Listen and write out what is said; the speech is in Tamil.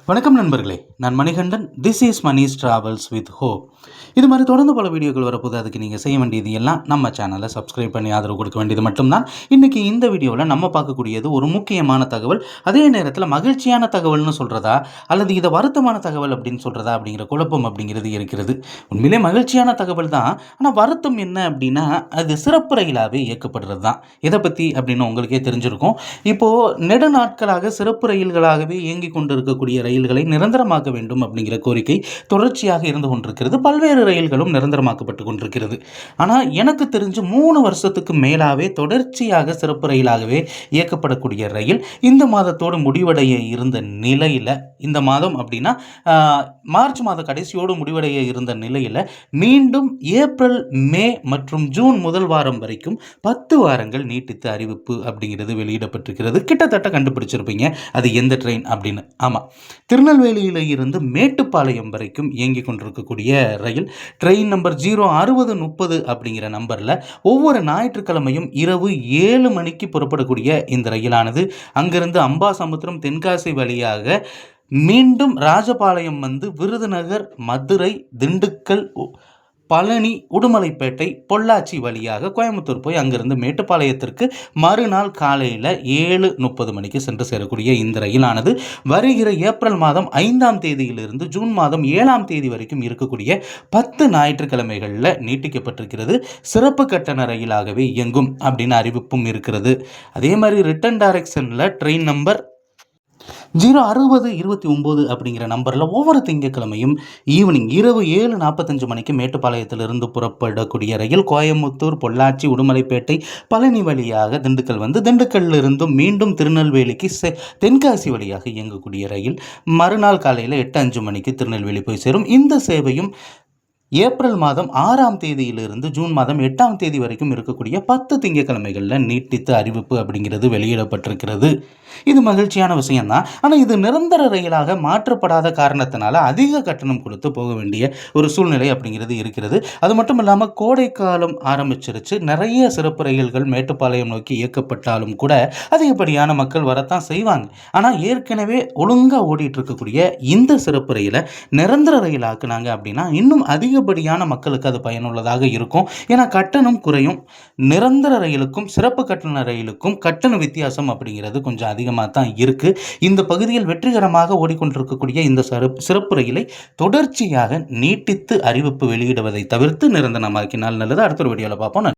வணக்கம் நண்பர்களே, நான் Manikandan. This is Mani's travels with hope. இது மாதிரி தொடர்ந்து பல வீடியோக்கள் வரப்போது. அதுக்கு நீங்கள் செய்ய வேண்டியது எல்லாம் நம்ம சேனலை சப்ஸ்கிரைப் பண்ணி ஆதரவு கொடுக்க வேண்டியது மட்டும்தான். இன்றைக்கி இந்த வீடியோவில் நம்ம பார்க்கக்கூடியது ஒரு முக்கியமான தகவல். அதே நேரத்தில் மகிழ்ச்சியான தகவல்னு சொல்கிறதா அல்லது இதை வருத்தமான தகவல் அப்படின்னு சொல்கிறதா அப்படிங்கிற குழப்பம் அப்படிங்கிறது இருக்கிறது. உண்மையிலே மகிழ்ச்சியான தகவல் தான். ஆனால் வருத்தம் என்ன அப்படின்னா, அது சிறப்பு ரயிலாகவே இயக்கப்படுறது தான். எதை பற்றி அப்படின்னு உங்களுக்கே தெரிஞ்சிருக்கும். இப்போது நெடுநாட்களாக சிறப்பு ரயில்களாகவே இயங்கி கொண்டு இருக்கக்கூடிய ரயில்களை நிரந்தரமாக்க வேண்டும் அப்படிங்கிற கோரிக்கை தொடர்ச்சியாக இருந்து கொண்டிருக்கிறது. பல்வேறு ரயில்களும் நிரந்தரமாக்கப்பட்டு கொண்டிருக்கிறது. ஆனால் எனக்கு தெரிஞ்சு 3 வருஷத்துக்கு மேலாகவே தொடர்ச்சியாக சிறப்பு ரயிலாகவே இயக்கப்படக்கூடிய ரயில் இந்த மாதத்தோடு முடிவடைய இருந்த நிலையில், இந்த மாதம் அப்படின்னா மார்ச் மாத கடைசியோடு முடிவடைய இருந்த நிலையில் மீண்டும் ஏப்ரல், மே மற்றும் ஜூன் முதல் வாரம் வரைக்கும் 10 வாரங்கள் நீட்டித்த அறிவிப்பு அப்படிங்கிறது வெளியிடப்பட்டிருக்கிறது. கிட்டத்தட்ட கண்டுபிடிச்சிருப்பீங்க அது எந்த ட்ரெயின் அப்படின்னு. ஆமாம், திருநெல்வேலியில் இருந்து மேட்டுப்பாளையம் வரைக்கும் இயங்கி கொண்டிருக்கக்கூடிய ரயில் ட்ரெயின் நம்பர் 06030 அப்படிங்கிற நம்பரில் ஒவ்வொரு ஞாயிற்றுக்கிழமையும் இரவு 7 மணிக்கு புறப்படக்கூடிய இந்த ரயிலானது அங்கிருந்து அம்பாசமுத்திரம், தென்காசி வழியாக மீண்டும் ராஜபாளையம் வந்து விருதுநகர், மதுரை, திண்டுக்கல், பழனி, உடுமலைப்பேட்டை, பொள்ளாச்சி வழியாக கோயம்புத்தூர் போய் அங்கிருந்து மேட்டுப்பாளையத்திற்கு மறுநாள் காலையில் 7:30 மணிக்கு சென்று சேரக்கூடிய இந்த ரயிலானது வருகிற ஏப்ரல் மாதம் 5ஆம் தேதியிலிருந்து ஜூன் மாதம் 7ஆம் தேதி வரைக்கும் இருக்கக்கூடிய 10 ஞாயிற்றுக்கிழமைகளில் நீட்டிக்கப்பட்டிருக்கிறது. சிறப்பு கட்டண ரயிலாகவே இயங்கும் அப்படின்னு அறிவிப்பும் இருக்கிறது. அதே மாதிரி ரிட்டன் டைரக்ஷனில் ட்ரெயின் நம்பர் 06029 அப்படிங்கிற நம்பரில் ஒவ்வொரு திங்கட்கிழமையும் ஈவினிங் இரவு 7:45 மணிக்கு மேட்டுப்பாளையத்திலிருந்து புறப்படக்கூடிய ரயில் கோயம்புத்தூர், பொள்ளாச்சி, உடுமலைப்பேட்டை, பழனி வழியாக திண்டுக்கல் வந்து திண்டுக்கல்லிருந்தும் மீண்டும் திருநெல்வேலிக்கு தென்காசி வழியாக இயங்கக்கூடிய ரயில் மறுநாள் காலையில் 8:05 மணிக்கு திருநெல்வேலி போய் சேரும். இந்த சேவையும் ஏப்ரல் மாதம் 6ஆம் தேதியிலிருந்து ஜூன் மாதம் 8ஆம் தேதி வரைக்கும் இருக்கக்கூடிய 10 திங்கட்கிழமைகளில் நீட்டித்த அறிவிப்பு அப்படிங்கிறது வெளியிடப்பட்டிருக்கிறது. இது மகிழ்ச்சியான விஷயம்தான். ஆனால் இது நிரந்தர ரயிலாக மாற்றப்படாத காரணத்தினால அதிக கட்டணம் கொடுத்து போக வேண்டிய ஒரு சூழ்நிலை அப்படிங்கிறது இருக்கிறது. அது மட்டும் இல்லாமல் கோடைக்காலம் ஆரம்பிச்சிருச்சு. நிறைய சிறப்பு ரயில்கள் மேட்டுப்பாளையம் நோக்கி இயக்கப்பட்டாலும் கூட அதிகப்படியான மக்கள் வரத்தான் செய்வாங்க. ஆனால் ஏற்கனவே ஒழுங்காக ஓடிட்டு இருக்கக்கூடிய இந்த சிறப்பு ரயிலை நிரந்தர ரயிலாக்குனாங்க அப்படின்னா இன்னும் அதிகப்படியான மக்களுக்கு அது பயனுள்ளதாக இருக்கும். ஏன்னா கட்டணம் குறையும். நிரந்தர ரயிலுக்கும் சிறப்பு கட்டண ரயிலுக்கும் கட்டண வித்தியாசம் அப்படிங்கிறது கொஞ்சம் அதிகமாக தான் இருக்கு. இந்த பகுதியில் வெற்றிகரமாக ஓடிக்கொண்டிருக்கக்கூடிய இந்த சிறப்பு ரயிலை தொடர்ச்சியாக நீட்டித்து அறிவிப்பு வெளியிடுவதை தவிர்த்து நிரந்தரமாக்கினால் நல்லது. அடுத்த ஒரு வீடியோவில் பார்ப்போம்.